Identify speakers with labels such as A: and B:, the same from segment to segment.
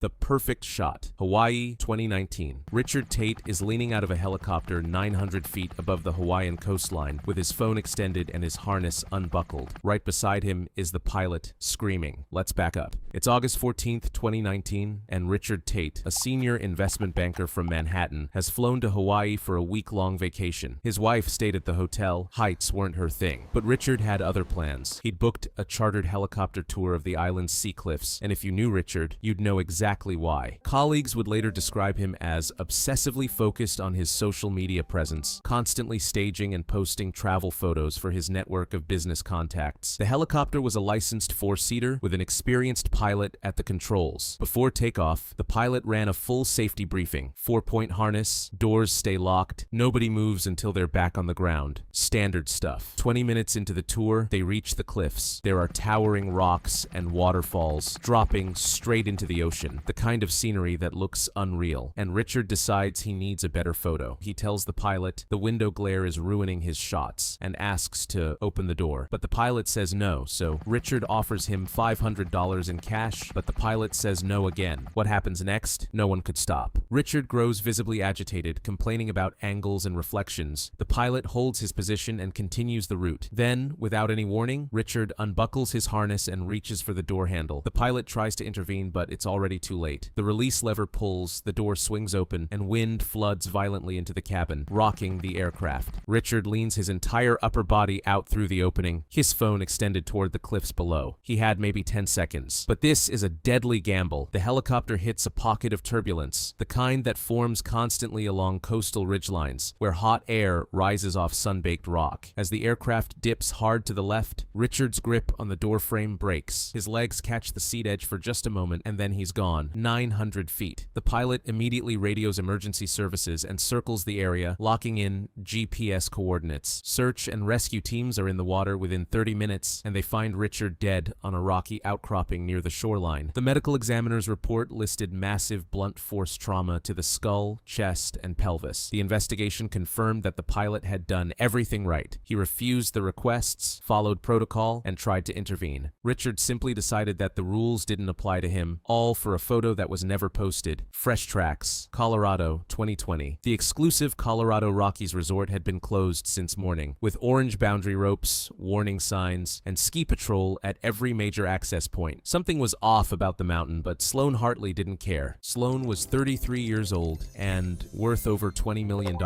A: The perfect shot. Hawaii, 2019. Richard Tate is leaning out of a helicopter 900 feet above the Hawaiian coastline with his phone extended and his harness unbuckled. Right beside him is the pilot, screaming. Let's back up. It's August 14th, 2019, and Richard Tate, a senior investment banker from Manhattan, has flown to Hawaii for a week-long vacation. His wife stayed at the hotel. Heights weren't her thing. But Richard had other plans. He'd booked a chartered helicopter tour of the island's sea cliffs, and if you knew Richard, you'd know exactly why. Colleagues would later describe him as obsessively focused on his social media presence, constantly staging and posting travel photos for his network of business contacts. The helicopter was a licensed four-seater with an experienced pilot at the controls. Before takeoff, the pilot ran a full safety briefing. 4-point harness, doors stay locked, nobody moves until they're back on the ground. Standard stuff. 20 minutes into the tour, they reach the cliffs. There are towering rocks and waterfalls dropping straight into the ocean. The kind of scenery that looks unreal, and Richard decides he needs a better photo. He tells the pilot the window glare is ruining his shots and asks to open the door, but the pilot says no, so Richard offers him $500 in cash, but the pilot says no again. What happens next? No one could stop. Richard grows visibly agitated, complaining about angles and reflections. The pilot holds his position and continues the route. Then, without any warning, Richard unbuckles his harness and reaches for the door handle. The pilot tries to intervene, but it's already too late. The release lever pulls, the door swings open, and wind floods violently into the cabin, rocking the aircraft. Richard leans his entire upper body out through the opening, his phone extended toward the cliffs below. He had maybe 10 seconds. But this is a deadly gamble. The helicopter hits a pocket of turbulence, the kind that forms constantly along coastal ridgelines, where hot air rises off sun-baked rock. As the aircraft dips hard to the left, Richard's grip on the doorframe breaks. His legs catch the seat edge for just a moment, and then he's gone. 900 feet. The pilot immediately radios emergency services and circles the area, locking in GPS coordinates. Search and rescue teams are in the water within 30 minutes, and they find Richard dead on a rocky outcropping near the shoreline. The medical examiner's report listed massive blunt force trauma to the skull, chest, and pelvis. The investigation confirmed that the pilot had done everything right. He refused the requests, followed protocol, and tried to intervene. Richard simply decided that the rules didn't apply to him, all for a photo that was never posted. Fresh Tracks, Colorado, 2020. The exclusive Colorado Rockies resort had been closed since morning, with orange boundary ropes, warning signs, and ski patrol at every major access point. Something was off about the mountain, but Sloan Hartley didn't care. Sloan was 33 years old and worth over $20 million,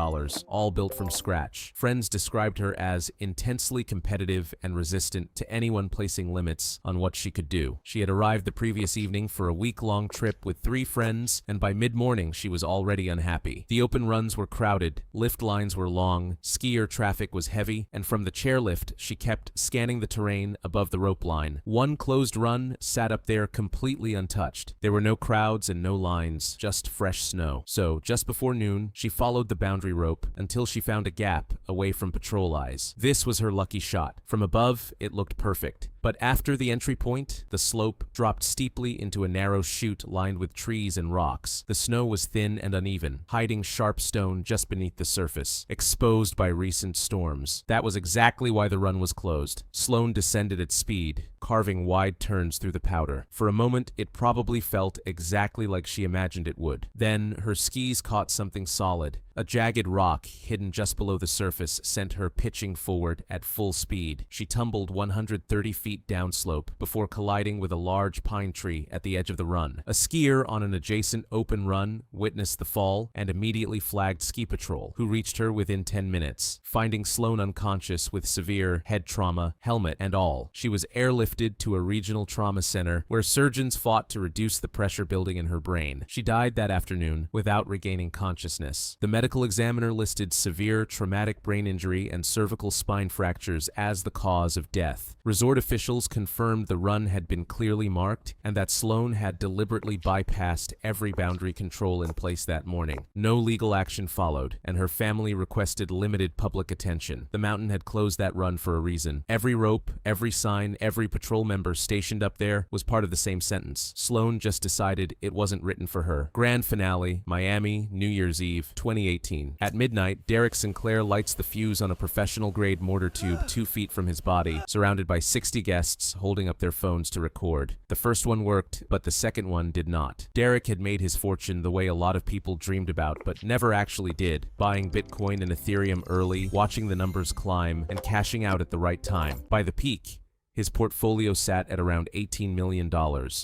A: all built from scratch. Friends described her as intensely competitive and resistant to anyone placing limits on what she could do. She had arrived the previous evening for a week-long trip with 3 friends, and by mid-morning she was already unhappy. The open runs were crowded, lift lines were long, skier traffic was heavy, and from the chairlift she kept scanning the terrain above the rope line. One closed run sat up there completely untouched. There were no crowds and no lines, just fresh snow. So, just before noon, she followed the boundary rope until she found a gap away from patrol eyes. This was her lucky shot. From above, it looked perfect. But after the entry point, the slope dropped steeply into a narrow chute lined with trees and rocks. The snow was thin and uneven, hiding sharp stone just beneath the surface, exposed by recent storms. That was exactly why the run was closed. Sloan descended at speed, carving wide turns through the powder. For a moment, it probably felt exactly like she imagined it would. Then, her skis caught something solid. A jagged rock, hidden just below the surface, sent her pitching forward at full speed. She tumbled 130 feet downslope before colliding with a large pine tree at the edge of the run. A skier on an adjacent open run witnessed the fall and immediately flagged ski patrol, who reached her within 10 minutes, finding Sloan unconscious with severe head trauma, helmet and all. She was airlifted to a regional trauma center where surgeons fought to reduce the pressure building in her brain. She died that afternoon without regaining consciousness. The medical examiner listed severe traumatic brain injury and cervical spine fractures as the cause of death. Resort officials confirmed the run had been clearly marked and that Sloan had deliberately bypassed every boundary control in place that morning. No legal action followed, and her family requested limited public attention. The mountain had closed that run for a reason. Every rope, every sign, every patrol patrol member stationed up there was part of the same sentence. Sloan just decided it wasn't written for her. Grand finale, Miami, New Year's Eve, 2018. At midnight, Derek Sinclair lights the fuse on a professional-grade mortar tube 2 feet from his body, surrounded by 60 guests holding up their phones to record. The first one worked, but the second one did not. Derek had made his fortune the way a lot of people dreamed about, but never actually did, buying Bitcoin and Ethereum early, watching the numbers climb, and cashing out at the right time. By the peak, his portfolio sat at around $18 million.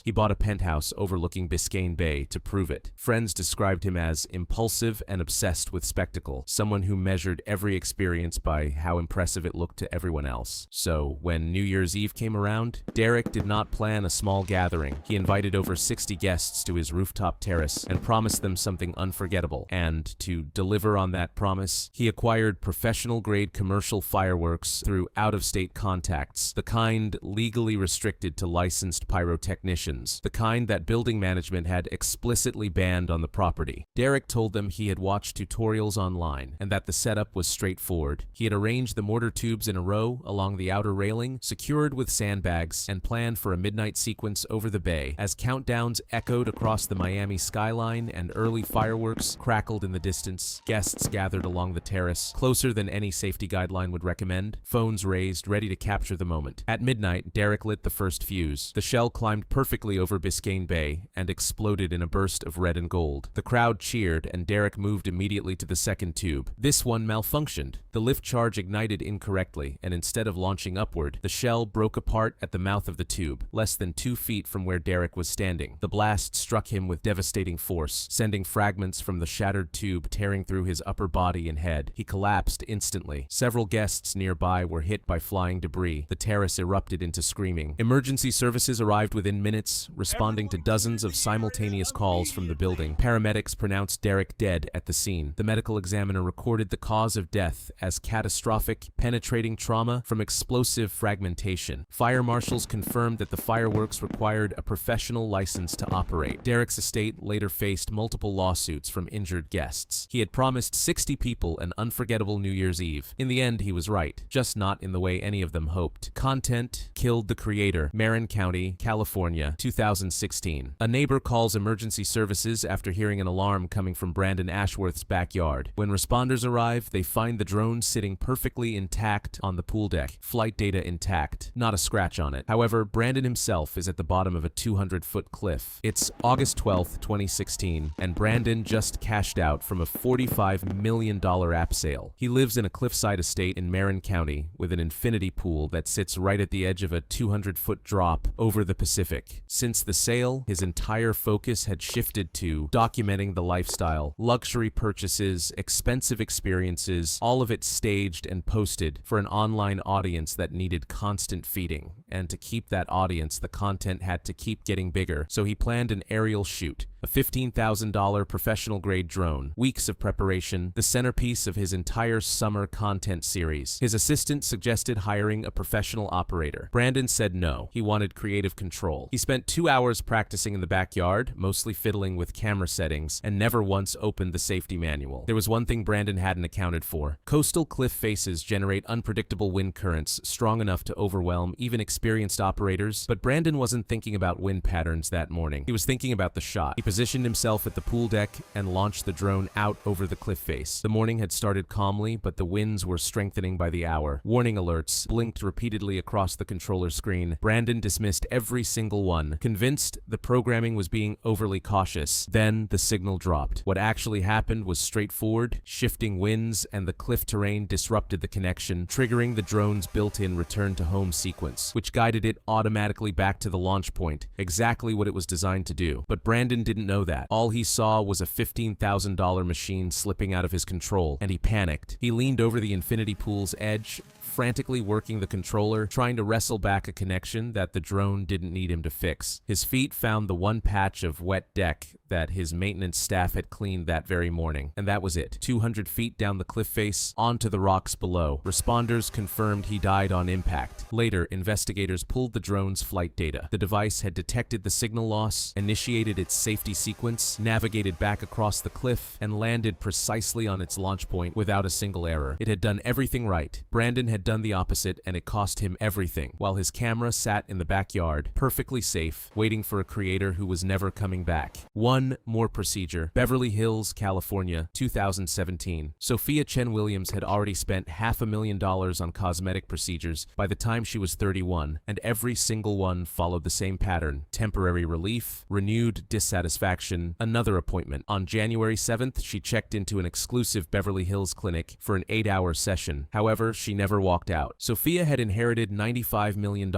A: He bought a penthouse overlooking Biscayne Bay to prove it. Friends described him as impulsive and obsessed with spectacle, someone who measured every experience by how impressive it looked to everyone else. So, when New Year's Eve came around, Derek did not plan a small gathering. He invited over 60 guests to his rooftop terrace and promised them something unforgettable. And to deliver on that promise, he acquired professional-grade commercial fireworks through out-of-state contacts, the kind legally restricted to licensed pyrotechnicians, the kind that building management had explicitly banned on the property. Derek told them he had watched tutorials online and that the setup was straightforward. He had arranged the mortar tubes in a row along the outer railing, secured with sandbags, and planned for a midnight sequence over the bay. As countdowns echoed across the Miami skyline and early fireworks crackled in the distance, guests gathered along the terrace, closer than any safety guideline would recommend, phones raised, ready to capture the moment. At midnight, Derek lit the first fuse. The shell climbed perfectly over Biscayne Bay and exploded in a burst of red and gold. The crowd cheered, and Derek moved immediately to the second tube. This one malfunctioned. The lift charge ignited incorrectly, and instead of launching upward, the shell broke apart at the mouth of the tube, less than 2 feet from where Derek was standing. The blast struck him with devastating force, sending fragments from the shattered tube tearing through his upper body and head. He collapsed instantly. Several guests nearby were hit by flying debris. The terrace erupted into screaming. Emergency services arrived within minutes, responding to dozens of simultaneous calls from the building. Paramedics pronounced Derek dead at the scene. The medical examiner recorded the cause of death as catastrophic, penetrating trauma from explosive fragmentation. Fire marshals confirmed that the fireworks required a professional license to operate. Derek's estate later faced multiple lawsuits from injured guests. He had promised 60 people an unforgettable New Year's Eve. In the end, he was right, just not in the way any of them hoped. Content killed the creator. Marin County, California, 2016. A neighbor calls emergency services after hearing an alarm coming from Brandon Ashworth's backyard. When responders arrive, they find the drone sitting perfectly intact on the pool deck. Flight data intact, not a scratch on it. However, Brandon himself is at the bottom of a 200-foot cliff. It's August 12th, 2016, and Brandon just cashed out from a $45 million app sale. He lives in a cliffside estate in Marin County with an infinity pool that sits right at the edge of a 200-foot drop over the Pacific. Since the sale, his entire focus had shifted to documenting the lifestyle, luxury purchases, expensive experiences, all of it staged and posted for an online audience that needed constant feeding. And to keep that audience, the content had to keep getting bigger, so he planned an aerial shoot. A $15,000 professional-grade drone, weeks of preparation, the centerpiece of his entire summer content series. His assistant suggested hiring a professional operator. Brandon said no. He wanted creative control. He spent 2 hours practicing in the backyard, mostly fiddling with camera settings, and never once opened the safety manual. There was one thing Brandon hadn't accounted for. Coastal cliff faces generate unpredictable wind currents strong enough to overwhelm even experienced operators, but Brandon wasn't thinking about wind patterns that morning. He was thinking about the shot. He positioned himself at the pool deck and launched the drone out over the cliff face. The morning had started calmly, but the winds were strengthening by the hour. Warning alerts blinked repeatedly across the controller screen. Brandon dismissed every single one, convinced the programming was being overly cautious. Then the signal dropped. What actually happened was straightforward. Shifting winds and the cliff terrain disrupted the connection, triggering the drone's built-in return-to-home sequence, which guided it automatically back to the launch point, exactly what it was designed to do. But Brandon didn't know that. All he saw was a $15,000 machine slipping out of his control, and he panicked. He leaned over the infinity pool's edge, frantically working the controller, trying to wrestle back a connection that the drone didn't need him to fix. His feet found the one patch of wet deck that his maintenance staff had cleaned that very morning. And that was it. 200 feet down the cliff face, onto the rocks below. Responders confirmed he died on impact. Later, investigators pulled the drone's flight data. The device had detected the signal loss, initiated its safety sequence, navigated back across the cliff, and landed precisely on its launch point without a single error. It had done everything right. Brandon had done the opposite, and it cost him everything, while his camera sat in the backyard, perfectly safe, waiting for a creator who was never coming back. One more procedure. Beverly Hills, California, 2017. Sophia Chen Williams had already spent $500,000 on cosmetic procedures by the time she was 31, and every single one followed the same pattern: temporary relief, renewed dissatisfaction, another appointment. On January 7th, she checked into an exclusive Beverly Hills clinic for an 8-hour session. However, she never walked out. Sophia had inherited $95 million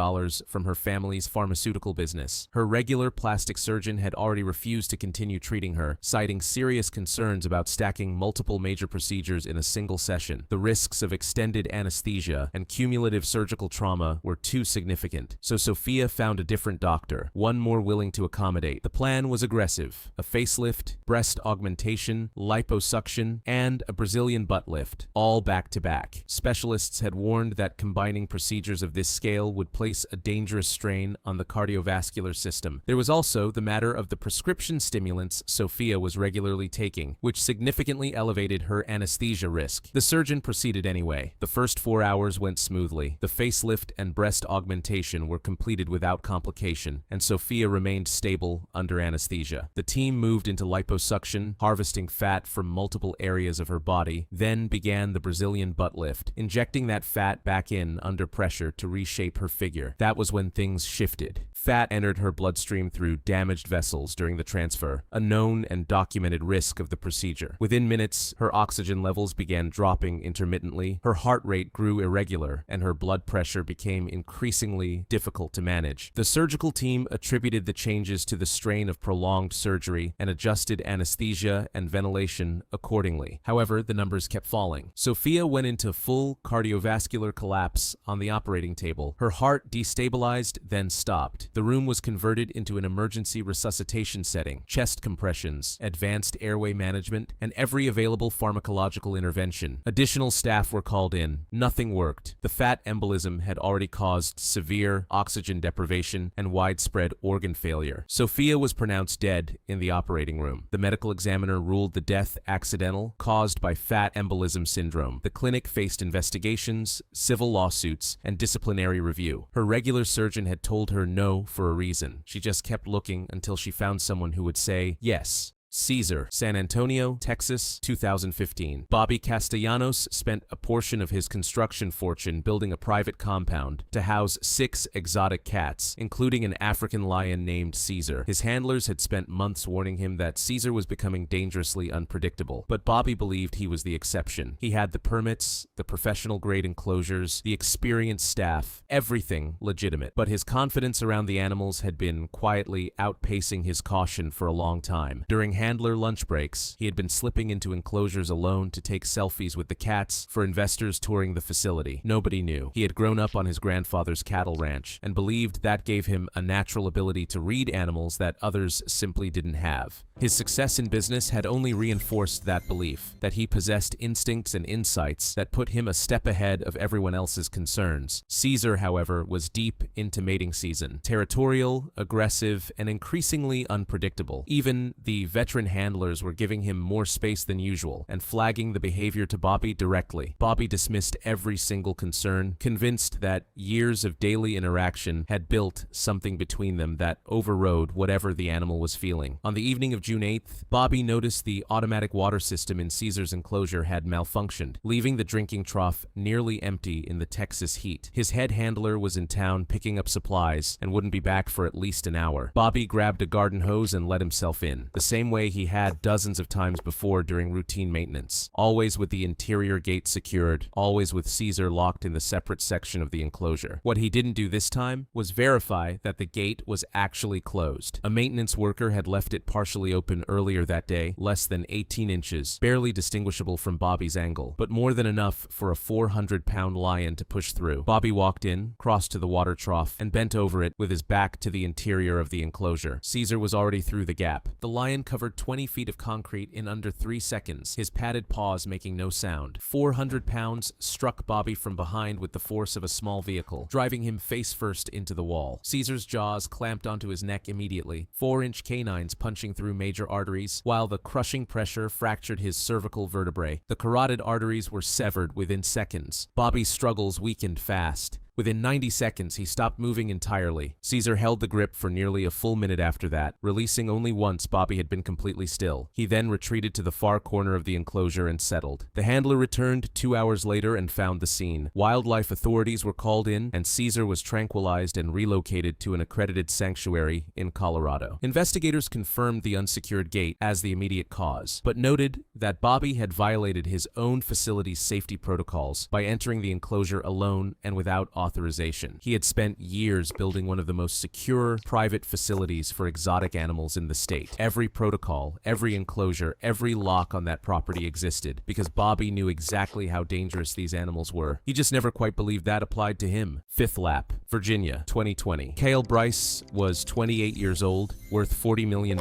A: from her family's pharmaceutical business. Her regular plastic surgeon had already refused to continue treating her, citing serious concerns about stacking multiple major procedures in a single session. The risks of extended anesthesia and cumulative surgical trauma were too significant, so Sophia found a different doctor, one more willing to accommodate. The plan was aggressive: a facelift, breast augmentation, liposuction, and a Brazilian butt lift, all back to back. Specialists had warned that combining procedures of this scale would place a dangerous strain on the cardiovascular system. There was also the matter of the prescription stimulants Sophia was regularly taking, which significantly elevated her anesthesia risk. The surgeon proceeded anyway. The first 4 hours went smoothly. The facelift and breast augmentation were completed without complication, and Sophia remained stable under anesthesia. The team moved into liposuction, harvesting fat from multiple areas of her body, then began the Brazilian butt lift, injecting that fat back in under pressure to reshape her figure. That was when things shifted. Fat entered her bloodstream through damaged vessels during the transfer, a known and documented risk of the procedure. Within minutes, her oxygen levels began dropping intermittently, her heart rate grew irregular, and her blood pressure became increasingly difficult to manage. The surgical team attributed the changes to the strain of prolonged surgery and adjusted anesthesia and ventilation accordingly. However, the numbers kept falling. Sophia went into full cardiovascular collapse on the operating table. Her heart destabilized, then stopped. The room was converted into an emergency resuscitation setting: chest compressions, advanced airway management, and every available pharmacological intervention. Additional staff were called in. Nothing worked. The fat embolism had already caused severe oxygen deprivation and widespread organ failure. Sophia was pronounced dead in the operating room. The medical examiner ruled the death accidental, caused by fat embolism syndrome. The clinic faced investigations, civil lawsuits, and disciplinary review. Her regular surgeon had told her no for a reason. She just kept looking until she found someone who would say yes. Caesar, San Antonio, Texas, 2015. Bobby Castellanos spent a portion of his construction fortune building a private compound to house 6 exotic cats, including an African lion named Caesar. His handlers had spent months warning him that Caesar was becoming dangerously unpredictable, but Bobby believed he was the exception. He had the permits, the professional-grade enclosures, the experienced staff, everything legitimate. But his confidence around the animals had been quietly outpacing his caution for a long time. During handler lunch breaks, he had been slipping into enclosures alone to take selfies with the cats for investors touring the facility. Nobody knew. He had grown up on his grandfather's cattle ranch and believed that gave him a natural ability to read animals that others simply didn't have. His success in business had only reinforced that belief, that he possessed instincts and insights that put him a step ahead of everyone else's concerns. Caesar, however, was deep into mating season. Territorial, aggressive, and increasingly unpredictable. Even the veteran handlers were giving him more space than usual and flagging the behavior to Bobby directly. Bobby dismissed every single concern, convinced that years of daily interaction had built something between them that overrode whatever the animal was feeling. On the evening of June 8th, Bobby noticed the automatic water system in Caesar's enclosure had malfunctioned, leaving the drinking trough nearly empty in the Texas heat. His head handler was in town picking up supplies and wouldn't be back for at least an hour. Bobby grabbed a garden hose and let himself in. The same way way he had dozens of times before during routine maintenance, always with the interior gate secured, always with Caesar locked in the separate section of the enclosure. What he didn't do this time was verify that the gate was actually closed. A maintenance worker had left it partially open earlier that day, less than 18 inches, barely distinguishable from Bobby's angle, but more than enough for a 400-pound lion to push through. Bobby walked in, crossed to the water trough, and bent over it with his back to the interior of the enclosure. Caesar was already through the gap. The lion covered 20 feet of concrete in under 3 seconds, his padded paws making no sound. 400 pounds struck Bobby from behind with the force of a small vehicle, driving him face first into the wall. Caesar's jaws clamped onto his neck immediately, 4-inch canines punching through major arteries, while the crushing pressure fractured his cervical vertebrae. The carotid arteries were severed within seconds. Bobby's struggles weakened fast. Within 90 seconds, he stopped moving entirely. Caesar held the grip for nearly a full minute after that, releasing only once Bobby had been completely still. He then retreated to the far corner of the enclosure and settled. The handler returned 2 hours later and found the scene. Wildlife authorities were called in, and Caesar was tranquilized and relocated to an accredited sanctuary in Colorado. Investigators confirmed the unsecured gate as the immediate cause, but noted that Bobby had violated his own facility's safety protocols by entering the enclosure alone and without authorization. He had spent years building one of the most secure private facilities for exotic animals in the state. Every protocol, every enclosure, every lock on that property existed because Bobby knew exactly how dangerous these animals were. He just never quite believed that applied to him. Fifth lap, Virginia, 2020. Cale Bryce was 28 years old, worth $40 million,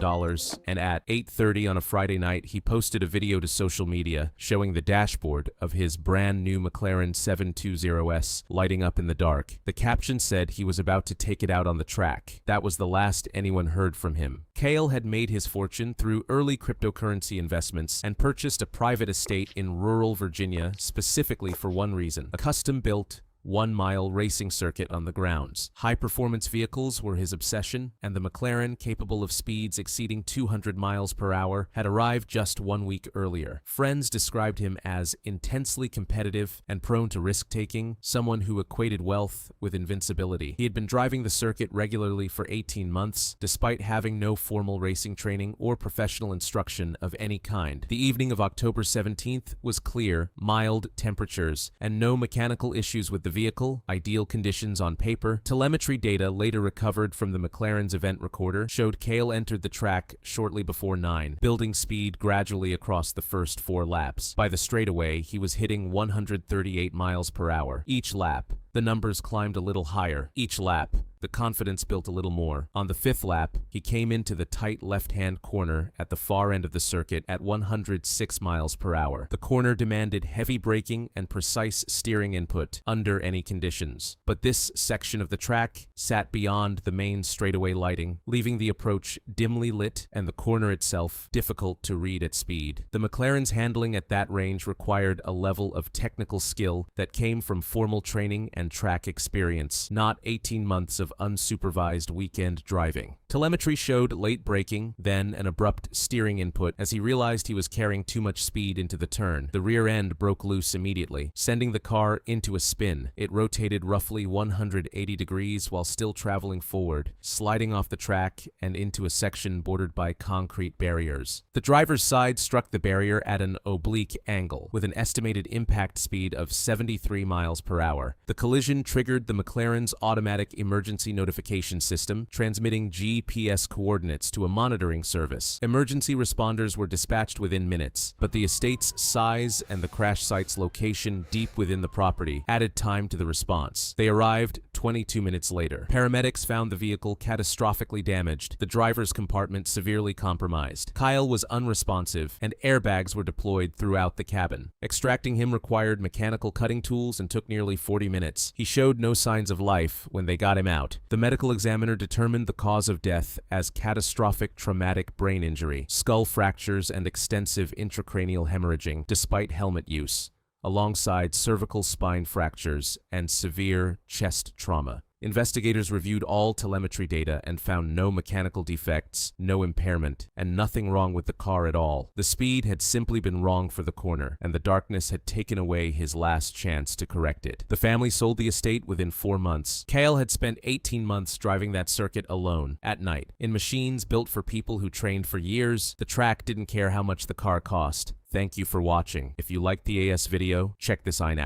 A: and at 8:30 on a Friday night, he posted a video to social media showing the dashboard of his brand new McLaren 720S lighting up in the dark. The caption said he was about to take it out on the track. That was the last anyone heard from him. Cale had made his fortune through early cryptocurrency investments and purchased a private estate in rural Virginia specifically for one reason: a custom-built 1-mile racing circuit on the grounds. High-performance vehicles were his obsession, and the McLaren, capable of speeds exceeding 200 miles per hour, had arrived just 1 week earlier. Friends described him as intensely competitive and prone to risk-taking, someone who equated wealth with invincibility. He had been driving the circuit regularly for 18 months, despite having no formal racing training or professional instruction of any kind. The evening of October 17th was clear, mild temperatures, and no mechanical issues with the vehicle, ideal conditions on paper. Telemetry data later recovered from the McLaren's event recorder showed Cale entered the track shortly before 9, building speed gradually across the first 4 laps. By the straightaway, he was hitting 138 miles per hour. Each lap, the numbers climbed a little higher. Each lap, the confidence built a little more. On the 5th lap, he came into the tight left-hand corner at the far end of the circuit at 106 miles per hour. The corner demanded heavy braking and precise steering input under any conditions. But this section of the track sat beyond the main straightaway lighting, leaving the approach dimly lit and the corner itself difficult to read at speed. The McLaren's handling at that range required a level of technical skill that came from formal training and track experience, not 18 months of unsupervised weekend driving. Telemetry showed late braking, then an abrupt steering input as he realized he was carrying too much speed into the turn. The rear end broke loose immediately, sending the car into a spin. It rotated roughly 180 degrees while still traveling forward, sliding off the track and into a section bordered by concrete barriers. The driver's side struck the barrier at an oblique angle, with an estimated impact speed of 73 miles per hour. The collision triggered the McLaren's automatic emergency notification system, transmitting GPS coordinates to a monitoring service. Emergency responders were dispatched within minutes, but the estate's size and the crash site's location deep within the property added time to the response. They arrived 22 minutes later. Paramedics found the vehicle catastrophically damaged, the driver's compartment severely compromised. Kyle was unresponsive, and airbags were deployed throughout the cabin. Extracting him required mechanical cutting tools and took nearly 40 minutes. He showed no signs of life when they got him out. The medical examiner determined the cause of death as catastrophic traumatic brain injury, skull fractures, and extensive intracranial hemorrhaging, despite helmet use, alongside cervical spine fractures and severe chest trauma. Investigators reviewed all telemetry data and found no mechanical defects, no impairment, and nothing wrong with the car at all. The speed had simply been wrong for the corner, and the darkness had taken away his last chance to correct it. The family sold the estate within 4 months. Cale had spent 18 months driving that circuit alone, at night, in machines built for people who trained for years. The track didn't care how much the car cost. Thank you for watching. If you liked the AS video, check this out.